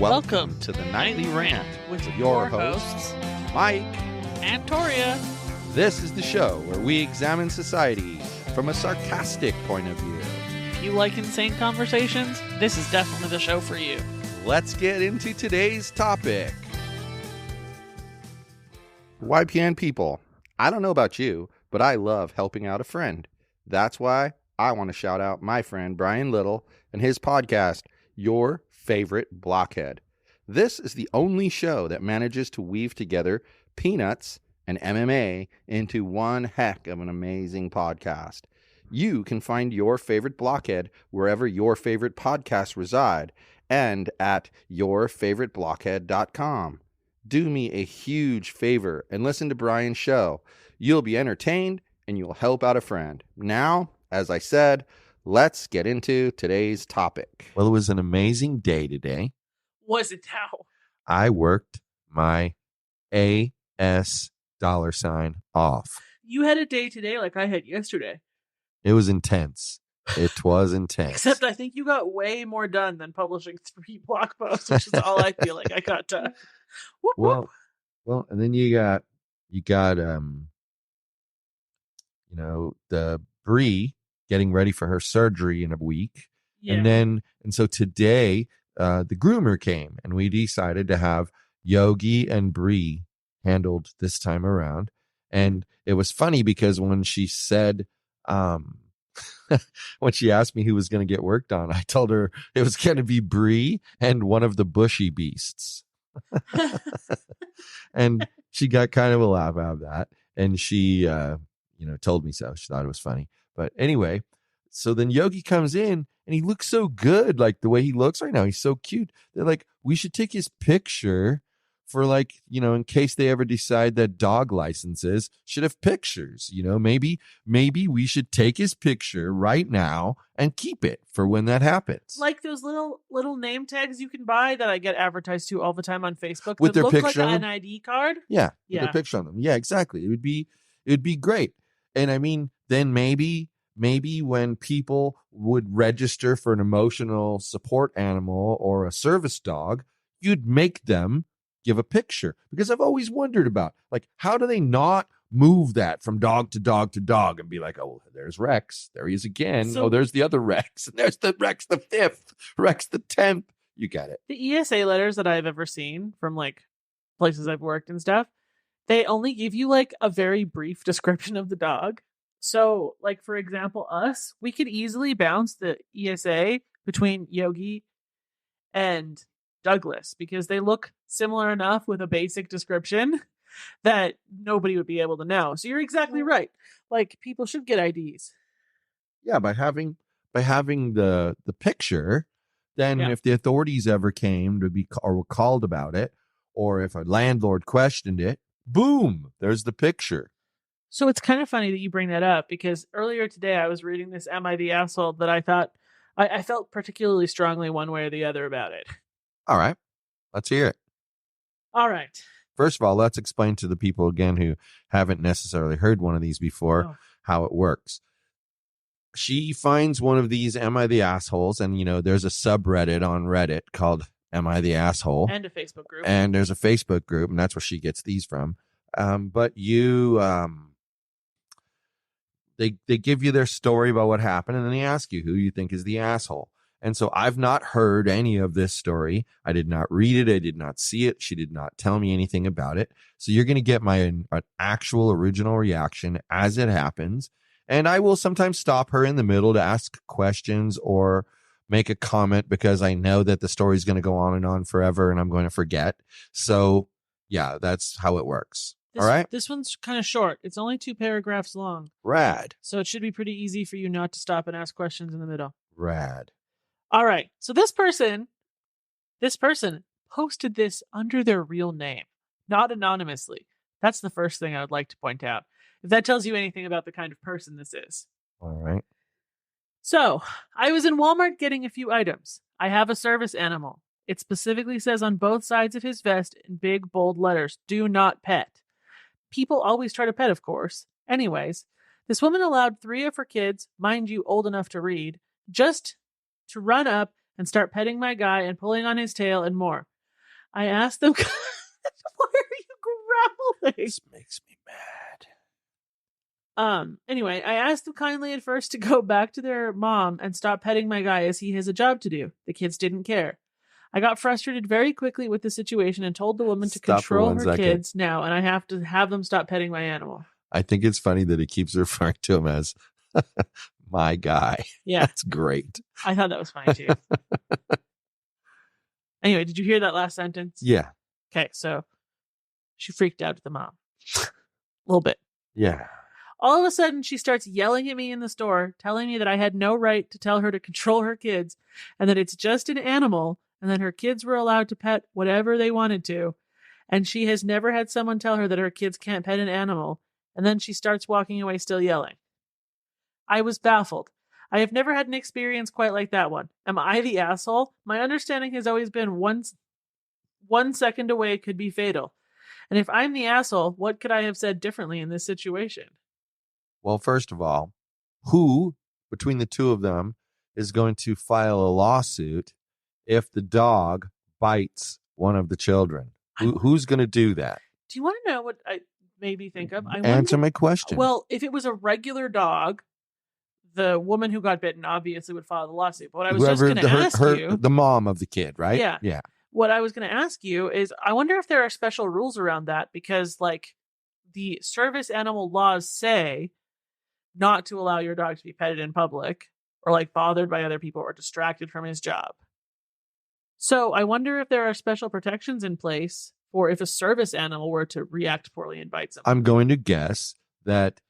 Welcome to the Nightly Rant with your hosts, Mike and Toria. This is the show where we examine society from a sarcastic point of view. If you like insane conversations, this is definitely the show for you. Let's get into today's topic. YPN people, I don't know about you, but I love helping out a friend. That's why I want to shout out my friend Brian Little and his podcast, Your Favorite Blockhead. This is the only show that manages to weave together peanuts and MMA into one heck of an amazing podcast. You can find Your Favorite Blockhead wherever your favorite podcasts reside and at yourfavoriteblockhead.com. Do me a huge favor and listen to Brian's show. You'll be entertained and you'll help out a friend. Now, as I said, let's get into today's topic. Well, it was an amazing day today. Was it now? I worked my AS $ off. You had a day today like I had yesterday. It was intense. It was intense. Except I think you got way more done than publishing 3 blog posts, which is all I feel like I got done. Whoop, whoop. Well, and then you got the Bree getting ready for her surgery in a week. Yeah. And so today, the groomer came and we decided to have Yogi and Bree handled this time around. And it was funny because when she said, when she asked me who was going to get worked on, I told her it was going to be Bree and one of the bushy beasts. And she got kind of a laugh out of that. And she, told me so. She thought it was funny. But anyway, so then Yogi comes in and he looks so good. Like the way he looks right now, he's so cute. They're like, we should take his picture for in case they ever decide that dog licenses should have pictures, maybe we should take his picture right now and keep it for when that happens. Like those little name tags you can buy that I get advertised to all the time on Facebook with that their look picture like on an ID card. Yeah. With their picture on them. Yeah, exactly. It'd be great. And I mean, then maybe when people would register for an emotional support animal or a service dog, you'd make them give a picture, because I've always wondered about, how do they not move that from dog to dog to dog and be like, oh, there's Rex. There he is again. So, there's the other Rex. And there's the Rex the 5th, Rex the 10th. You get it. The ESA letters that I've ever seen from places I've worked and stuff, they only give you a very brief description of the dog. So for example, we could easily bounce the ESA between Yogi and Douglas because they look similar enough with a basic description that nobody would be able to know. So you're exactly right. People should get IDs. Yeah, by having the picture, then if the authorities ever came to be or were called about it, or if a landlord questioned it, boom, there's the picture. So it's kind of funny that you bring that up because earlier today I was reading this Am I the Asshole that I thought I felt particularly strongly one way or the other about it. All right. Let's hear it. All right. First of all, let's explain to the people again who haven't necessarily heard one of these before how it works. She finds one of these Am I the Assholes? And, there's a subreddit on Reddit called Am I the Asshole? And a Facebook group. And there's a Facebook group, and that's where she gets these from. But they give you their story about what happened, and then they ask you who you think is the asshole. And so I've not heard any of this story. I did not read it. I did not see it. She did not tell me anything about it. So you're going to get an actual original reaction as it happens. And I will sometimes stop her in the middle to ask questions or make a comment because I know that the story is going to go on and on forever and I'm going to forget. So yeah, that's how it works. All right. This one's kind of short. It's only 2 paragraphs long. Rad. So it should be pretty easy for you not to stop and ask questions in the middle. Rad. All right. So this person posted this under their real name, not anonymously. That's the first thing I would like to point out. If that tells you anything about the kind of person this is. All right. So, I was in Walmart getting a few items. I have a service animal. It specifically says on both sides of his vest in big, bold letters, do not pet. People always try to pet, of course. Anyways, this woman allowed 3 of her kids, mind you, old enough to read, just to run up and start petting my guy and pulling on his tail and more. I asked them, why are you growling? This makes me mad. Anyway, I asked them kindly at first to go back to their mom and stop petting my guy as he has a job to do. The kids didn't care. I got frustrated very quickly with the situation and told the woman to Stop for control 1 her second. kids now, and I have to have them stop petting my animal. I think it's funny that he keeps referring to him as my guy. Yeah, That's great. I thought that was funny too. Anyway, did you hear that last sentence? Yeah. Okay, so she freaked out at the mom. A little bit. Yeah. All of a sudden, she starts yelling at me in the store, telling me that I had no right to tell her to control her kids and that it's just an animal and that her kids were allowed to pet whatever they wanted to. And she has never had someone tell her that her kids can't pet an animal. And then she starts walking away still yelling. I was baffled. I have never had an experience quite like that one. Am I the asshole? My understanding has always been 1 second away could be fatal. And if I'm the asshole, what could I have said differently in this situation? Well, first of all, who between the two of them is going to file a lawsuit if the dog bites one of the children? Who's going to do that? Do you want to know what I made me think of? Answer my question. Well, if it was a regular dog, the woman who got bitten obviously would file the lawsuit. But what I was just going to ask you, the mom of the kid, right? Yeah. Yeah. What I was going to ask you is, I wonder if there are special rules around that, because like the service animal laws say not to allow your dog to be petted in public or like bothered by other people or distracted from his job. So I wonder if there are special protections in place for if a service animal were to react poorly and bite someone. I'm going to guess that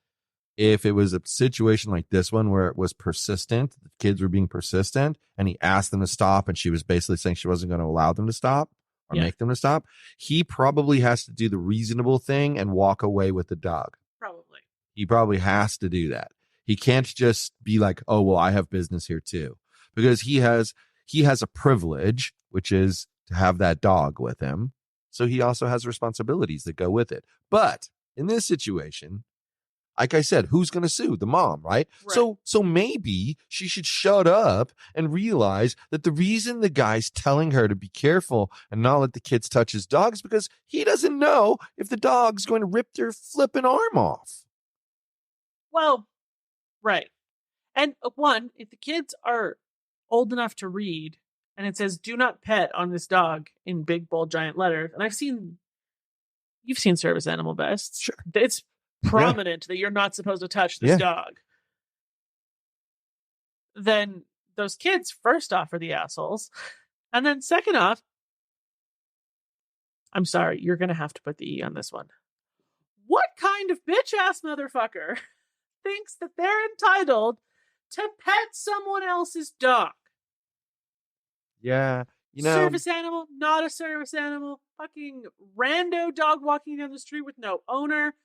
if it was a situation like this one where it was persistent, the kids were being persistent, and he asked them to stop, and she was basically saying she wasn't going to allow them to stop or make them to stop, he probably has to do the reasonable thing and walk away with the dog. Probably. He probably has to do that. He can't just be like, oh, well, I have business here too. Because he has a privilege, which is to have that dog with him. So he also has responsibilities that go with it. But in this situation, like I said, who's going to sue? The mom, right? So maybe she should shut up and realize that the reason the guy's telling her to be careful and not let the kids touch his dog is because he doesn't know if the dog's going to rip their flipping arm off. Well, right. And one, if the kids are old enough to read and it says do not pet on this dog in big, bold, giant letters, and you've seen service animal vests. Sure. It's prominent that you're not supposed to touch this dog. Then those kids, first off, are the assholes. And then second off, I'm sorry, you're going to have to put the E on this one. What kind of bitch-ass motherfucker thinks that they're entitled to pet someone else's dog? Yeah. You know, service animal, not a service animal, fucking rando dog walking down the street with no owner.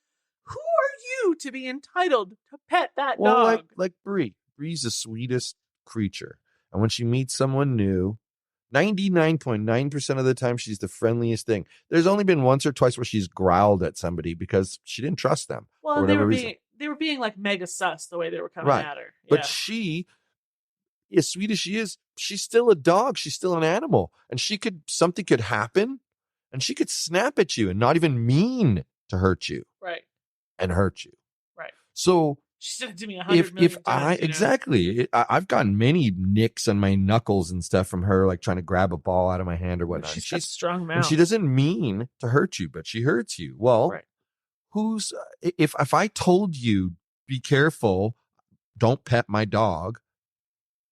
Who are you to be entitled to pet that dog? Like Bree. Bree's the sweetest creature. And when she meets someone new, 99.9% of the time, she's the friendliest thing. There's only been once or twice where she's growled at somebody because she didn't trust them. Well, they were being like mega sus the way they were coming at her. But she, as sweet as she is, she's still a dog. She's still an animal. And something could happen and she could snap at you and not even mean to hurt you. Right. And hurt you. Right. So she said it to me 100 million times. Exactly. I've gotten many nicks on my knuckles and stuff from her, like trying to grab a ball out of my hand or whatnot. She's got a strong mouth. And she doesn't mean to hurt you, but she hurts you. Well, if I told you, be careful, don't pet my dog,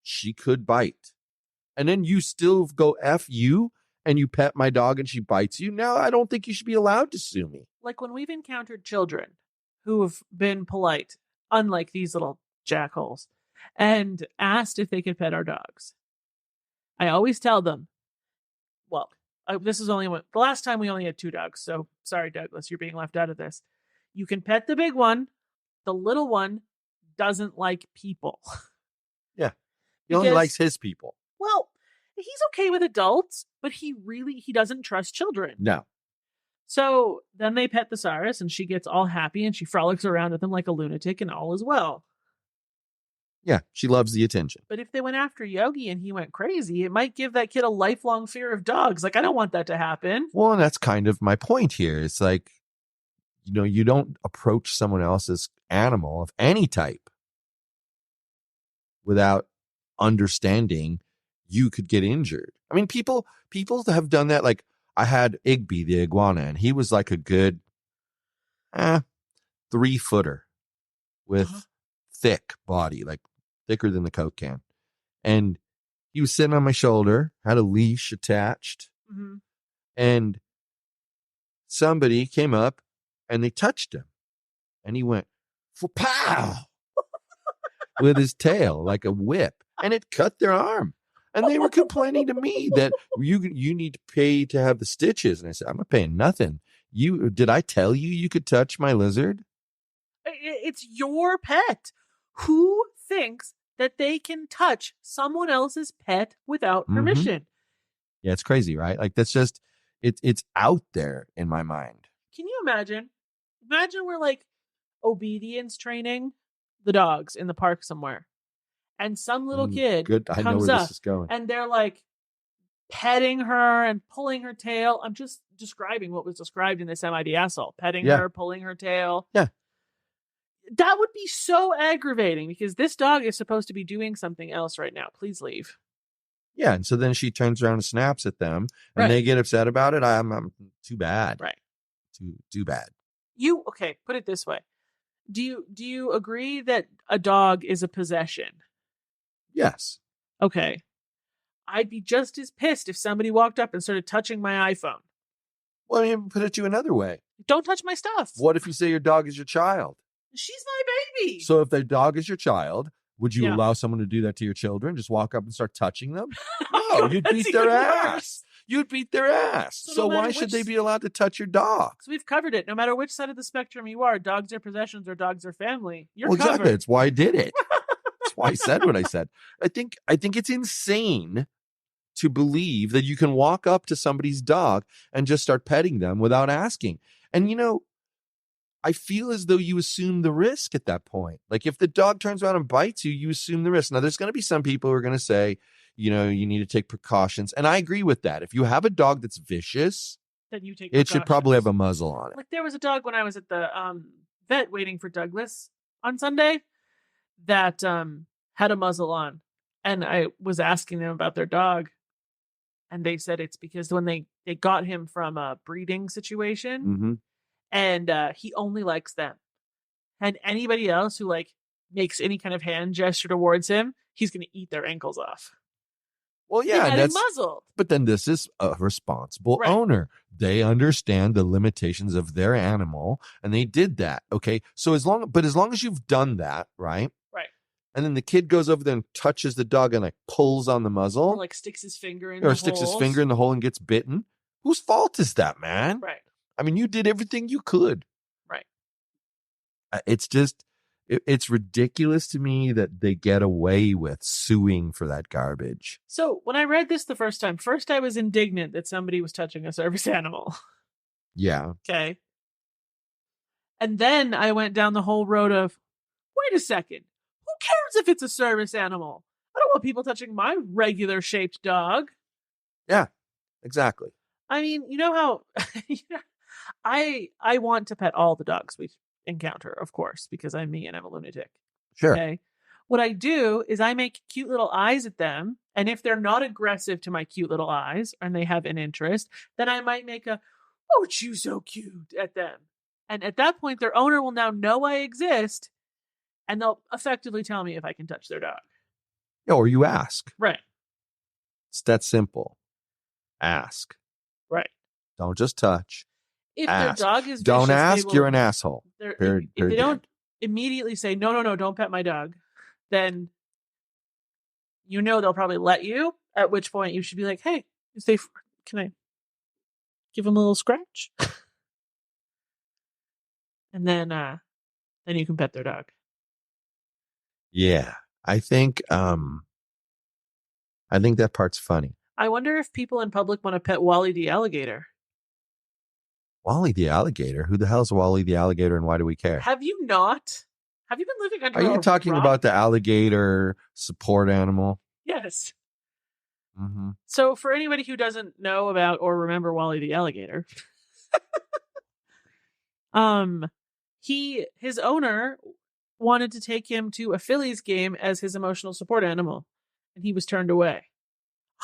she could bite. And then you still go F you and you pet my dog and she bites you. Now I don't think you should be allowed to sue me. Like when we've encountered children who have been polite, unlike these little jackholes, and asked if they could pet our dogs, I always tell them, well, this is only the last time we only had 2 dogs. So sorry, Douglas, you're being left out of this. You can pet the big one. The little one doesn't like people. Yeah. He only likes his people. Well, he's okay with adults, but he doesn't trust children. No. So then they pet the Saurus and she gets all happy and she frolics around with him like a lunatic and all is well. Yeah, she loves the attention. But if they went after Yogi and he went crazy, it might give that kid a lifelong fear of dogs. Like, I don't want that to happen. Well, and that's kind of my point here. It's like, you don't approach someone else's animal of any type without understanding you could get injured. I mean, people have done that. Like, I had Igby, the iguana, and he was like a good 3-footer with thick body, like thicker than the Coke can. And he was sitting on my shoulder, had a leash attached, and somebody came up and they touched him, and he went pow with his tail like a whip, and it cut their arm. And they were complaining to me that you need to pay to have the stitches. And I said, I'm not paying nothing. Did I tell you could touch my lizard? It's your pet. Who thinks that they can touch someone else's pet without permission? Yeah, it's crazy, right? Like, that's just, it's out there in my mind. Can you imagine? Imagine we're like obedience training the dogs in the park somewhere. And some little kid I know comes where up this is going. and they're like petting her and pulling her tail. I'm just describing what was described in this MID asshole. Petting her, pulling her tail. Yeah. That would be so aggravating because this dog is supposed to be doing something else right now. Please leave. Yeah, and so then she turns around and snaps at them, and they get upset about it. I'm too bad. Right. Too bad. Okay, put it this way. Do you agree that a dog is a possession? Yes. Okay. I'd be just as pissed if somebody walked up and started touching my iPhone. Well, I mean, put it to you another way. Don't touch my stuff. What if you say your dog is your child? She's my baby. So if their dog is your child, would you allow someone to do that to your children? Just walk up and start touching them? No, you'd beat their ass. You'd beat their ass. So why should they be allowed to touch your dog? So we've covered it. No matter which side of the spectrum you are, dogs are possessions or dogs are family. You're covered. Exactly. That's why I did it. That's why I said what I said. I think it's insane to believe that you can walk up to somebody's dog and just start petting them without asking. And I feel as though you assume the risk at that point. Like, if the dog turns around and bites you, you assume the risk. Now, there's going to be some people who are going to say, you need to take precautions. And I agree with that. If you have a dog that's vicious, then you take it should probably have a muzzle on it. Like, there was a dog when I was at the vet waiting for Douglas on Sunday that had a muzzle on. And I was asking them about their dog. And they said it's because when they got him from a breeding situation, and he only likes them. And anybody else who makes any kind of hand gesture towards him, he's going to eat their ankles off. Well, yeah, that's muzzled. But then this is a responsible owner. They understand the limitations of their animal, and they did that. Okay, so as long as you've done that, right? Right. And then the kid goes over there and touches the dog and pulls on the muzzle, or sticks his finger in, his finger in the hole and gets bitten. Whose fault is that, man? Right. I mean, you did everything you could. Right. It's just, it's ridiculous to me that they get away with suing for that garbage. So when I read this the first time, I was indignant that somebody was touching a service animal. Yeah. Okay. And then I went down the whole road of, wait a second. Who cares if it's a service animal? I don't want people touching my regular shaped dog. Yeah, exactly. I mean, you know how I want to pet all the dogs we encounter, of course, because I'm me and I'm a lunatic. Sure. Okay. What I do is I make cute little eyes at them. And if they're not aggressive to my cute little eyes and they have an interest, then I might make a, oh, you so cute at them. And at that point, their owner will now know I exist and they'll effectively tell me if I can touch their dog. Yeah, or you ask. Right. It's that simple. Ask. Right. Don't just touch. If ask. their dog is vicious, don't ask, you're an asshole. If they don't immediately say, no, don't pet my dog, then they'll probably let you, at which point you should be like, hey, can I give him a little scratch? And then you can pet their dog. Yeah. I think that part's funny. I wonder if people in public want to pet Wally the alligator. Wally the alligator? Who the hell's Wally the alligator and why do we care? Have you not? Have you been living under Are you a talking rock? about the alligator support animal? Yes. Mm-hmm. So for anybody who doesn't know about or remember Wally the alligator, his owner wanted to take him to a Phillies game as his emotional support animal, and he was turned away.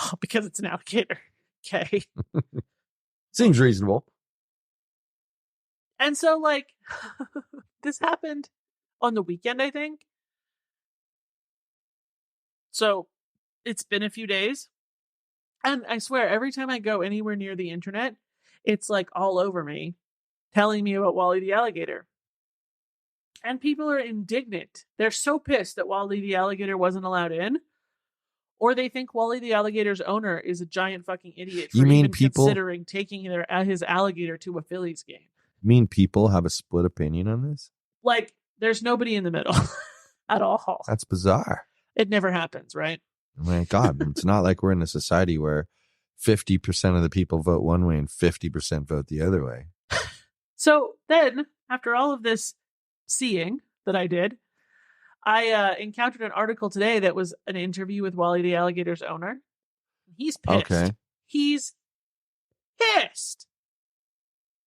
Oh, because it's an alligator. Okay. Seems reasonable. And so, like, this happened on the weekend, I think. So it's been a few days. And I swear, every time I go anywhere near the internet, it's like all over me, telling me about Wally the alligator. And people are indignant. They're so pissed that Wally the alligator wasn't allowed in. Or they think Wally the alligator's owner is a giant fucking idiot for You mean even people- considering taking his alligator to a Phillies game. You mean people have a split opinion on this? Like, there's nobody in the middle at all. That's bizarre. It never happens, right? I mean, God, it's not like we're in a society where 50% of the people vote one way and 50% vote the other way. So then, after all of this seeing that I did, I encountered an article today that was an interview with Wally the alligator's owner. He's pissed. Okay. He's pissed.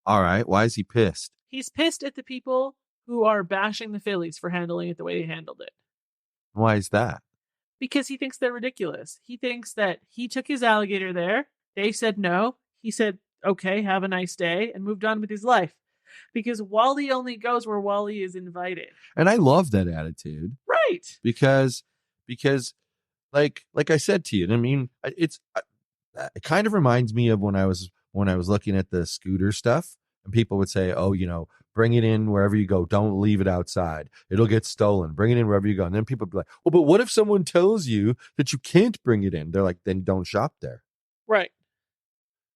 All right. Why is he pissed? He's pissed at the people who are bashing the Phillies for handling it the way they handled it. Why is that? Because he thinks they're ridiculous. He thinks that he took his alligator there. They said no. He said, okay, have a nice day, and moved on with his life. Because Wally only goes where Wally is invited. And I love that attitude. Right. Because like I said to you, I mean, it kind of reminds me of when I was looking at the scooter stuff, and people would say, oh, bring it in wherever you go. Don't leave it outside. It'll get stolen. Bring it in wherever you go. And then people would be like, well, but what if someone tells you that you can't bring it in? They're like, then don't shop there. Right.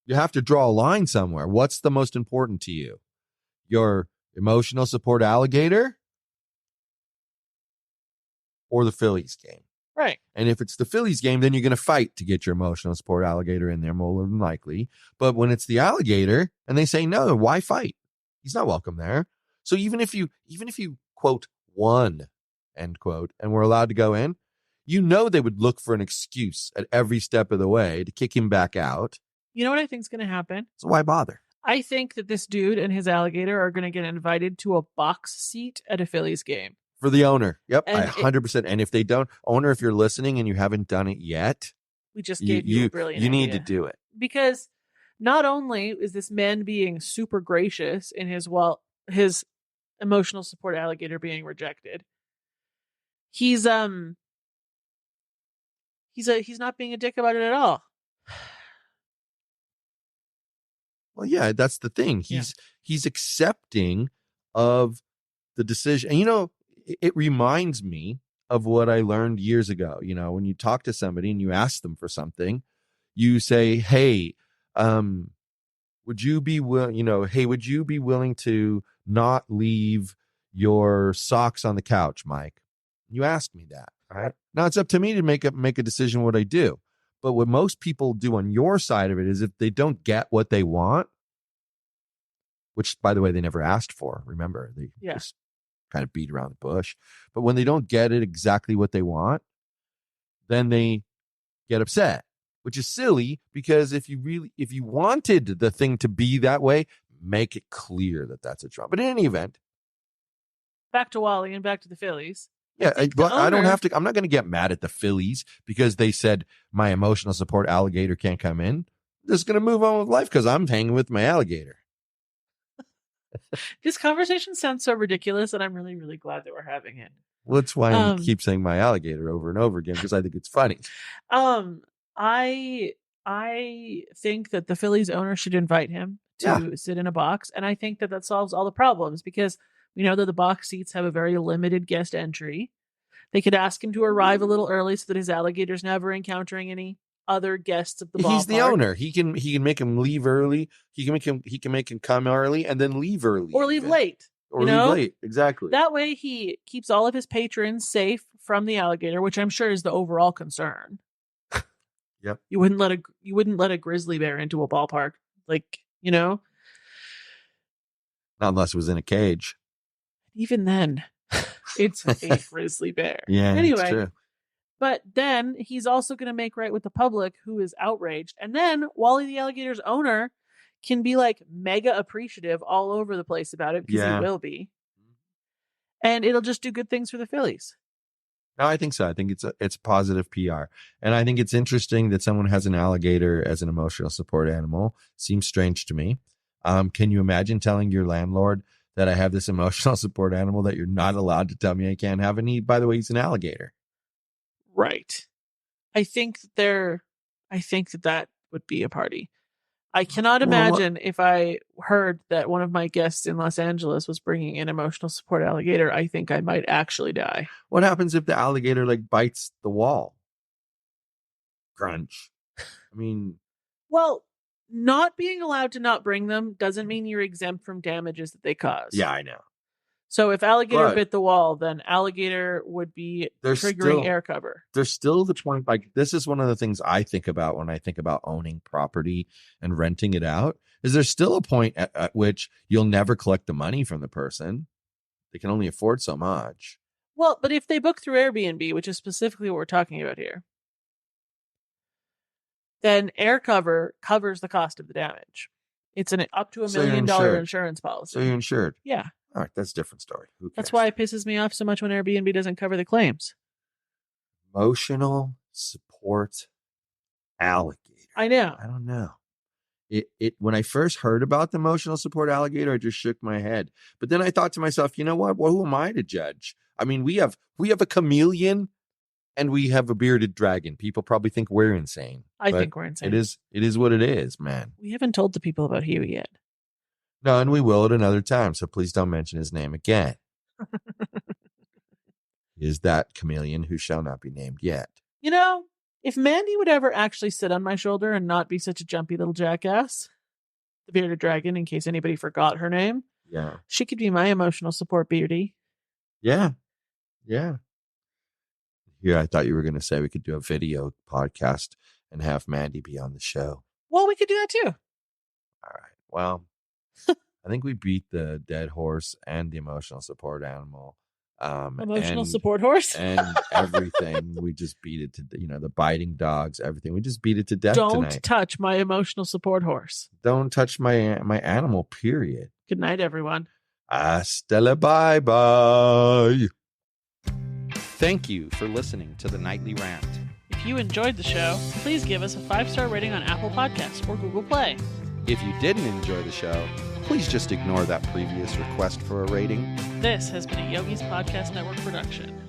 You have to draw a line somewhere. What's the most important to you? Your emotional support alligator or the Phillies game? Right. And if it's the Phillies game, then you're going to fight to get your emotional support alligator in there more than likely. But when it's the alligator and they say no, why fight? He's not welcome there. So even if you quote won, end quote, and we're allowed to go in, they would look for an excuse at every step of the way to kick him back out. You know what I think is going to happen? So why bother? I think that this dude and his alligator are going to get invited to a box seat at a Phillies game. For the owner. Yep. And 100%. And if they don't, owner, if you're listening and you haven't done it yet, we just gave you a brilliant You need idea. to do it. Because not only is this man being super gracious in his emotional support alligator being rejected, he's not being a dick about it at all. Well, yeah, that's the thing. He's accepting of the decision. And it reminds me of what I learned years ago. When you talk to somebody and you ask them for something, you say, "Hey, would you be willing to not leave your socks on the couch, Mike?" You ask me that. All right. Now it's up to me to make a decision what I do. But what most people do on your side of it is if they don't get what they want, which, by the way, they never asked for. Remember, they just kind of beat around the bush. But when they don't get it exactly what they want, then they get upset, which is silly because if you wanted the thing to be that way, make it clear that that's a trouble. But in any event, back to Wally and back to the Phillies. Yeah, but I don't have to. I'm not going to get mad at the Phillies because they said my emotional support alligator can't come in. I'm just going to move on with life because I'm hanging with my alligator. This conversation sounds so ridiculous, and I'm really, really glad that we're having it. Well, that's why I keep saying my alligator over and over again because I think it's funny. I think that the Phillies owner should invite him to sit in a box, and I think that solves all the problems because we know that the box seats have a very limited guest entry. They could ask him to arrive a little early so that his alligator's never encountering any other guests of the ballpark. He's the owner. He can make him leave early. He can make him come early and then leave early. Or leave late. Or leave late. Exactly. That way he keeps all of his patrons safe from the alligator, which I'm sure is the overall concern. Yep. You wouldn't let a grizzly bear into a ballpark. Not unless it was in a cage. Even then, It's a grizzly bear. Yeah, Anyway, it's true. but then he's also going to make right with the public who is outraged. And then Wally the alligator's owner can be like mega appreciative all over the place about it because Yeah. he will be. And it'll just do good things for the Phillies. No, I think so. I think it's positive PR. And I think it's interesting that someone has an alligator as an emotional support animal. Seems strange to me. Can you imagine telling your landlord that I have this emotional support animal that you're not allowed to tell me I can't have? And by the way, he's an alligator. Right. I think that would be a party. I cannot imagine if I heard that one of my guests in Los Angeles was bringing an emotional support alligator. I think I might actually die. What happens if the alligator like bites the wall? Crunch. I mean, well, not being allowed to not bring them doesn't mean you're exempt from damages that they cause. yeah, I know. So if alligator But bit the wall, then alligator would be There's triggering still- air cover. There's still the point, like this is one of the things I think about when I think about owning property and renting it out, is there's still a point at which you'll never collect the money from the person. They can only afford so much. Well, but if they book through Airbnb, which is specifically what we're talking about here, then air cover covers the cost of the damage. It's an up to $1 So you're million insured. insurance policy. So you're insured. Yeah. All right, that's a different story. Who That's cares? why it pisses me off so much when Airbnb doesn't cover the claims. Emotional support alligator. I know. I don't know. It when I first heard about the emotional support alligator, I just shook my head. But then I thought to myself, you know what? Well, who am I to judge? I mean, we have a chameleon and we have a bearded dragon. People probably think we're insane. I but think we're insane. It is what it is, man. We haven't told the people about Huey yet. No, and we will at another time. So please don't mention his name again. Is that chameleon who shall not be named yet? You know, if Mandy would ever actually sit on my shoulder and not be such a jumpy little jackass, the bearded dragon, in case anybody forgot her name, Yeah. she could be my emotional support beardy. Yeah. Yeah. Here, I thought you were going to say we could do a video podcast and have Mandy be on the show. Well, we could do that too. All right. Well, I think we beat the dead horse and the emotional support animal. Emotional and- support horse. and everything. We just beat it to, the biting dogs, everything. We just beat it to death Don't tonight. touch my emotional support horse. Don't touch my animal, period. Good night, everyone. Hasta la bye-bye. Thank you for listening to the Nightly Rant. If you enjoyed the show, please give us a 5-star rating on Apple Podcasts or Google Play. If you didn't enjoy the show, please just ignore that previous request for a rating. This has been a Yogi's Podcast Network production.